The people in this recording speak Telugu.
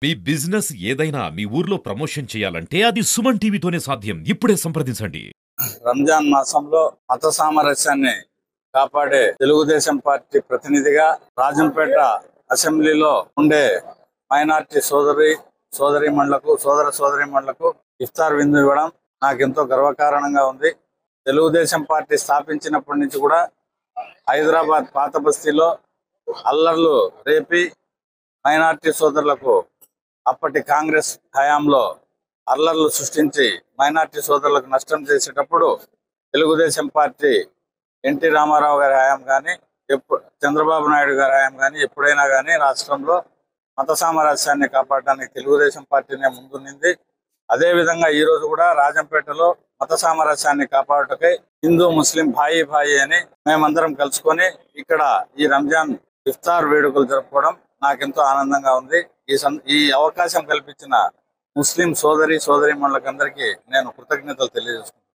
మీ బిజినెస్ ఏదైనా మీ ఊర్లో ప్రమోషన్ చేయాలంటే అది సుమన్ టీవీతోనే సాధ్యం. ఇప్పుడే సంప్రదించండి. రంజాన్ మాసంలో మత సామరస్యాన్ని కాపాడే తెలుగుదేశం పార్టీ ప్రతినిధిగా రాజంపేట అసెంబ్లీలో ఉండే మైనార్టీ సోదరీమణులకు ఇఫ్తార్ విందు ఇవ్వడం నాకెంతో గర్వకారణంగా ఉంది. తెలుగుదేశం పార్టీ స్థాపించినప్పటి నుంచి కూడా హైదరాబాద్ పాత బస్తీలో అల్లర్లు రేపి మైనార్టీ సోదరులకు అప్పటి కాంగ్రెస్ హయాంలో అల్లర్లు సృష్టించి మైనార్టీ సోదరులకు నష్టం చేసేటప్పుడు తెలుగుదేశం పార్టీ ఎన్టీ రామారావు గారి హయాం కానీ చంద్రబాబు నాయుడు గారి హయాం కానీ ఎప్పుడైనా కానీ రాష్ట్రంలో మత సామరస్యాన్ని కాపాడడానికి తెలుగుదేశం పార్టీనే ముందుంది. అదేవిధంగా ఈరోజు కూడా రాజంపేటలో మత సామరస్యాన్ని కాపాడటకై హిందూ ముస్లిం భాయి అని మేమందరం కలుసుకొని ఇక్కడ ఈ రంజాన్ ఇఫ్తార్ వేడుకలు జరుపుకోవడం నాకెంతో ఆనందంగా ఉంది. ఈ అవకాశం కల్పించిన ముస్లిం సోదరీమణులకందరికీ నేను కృతజ్ఞతలు తెలియజేస్తున్నాను.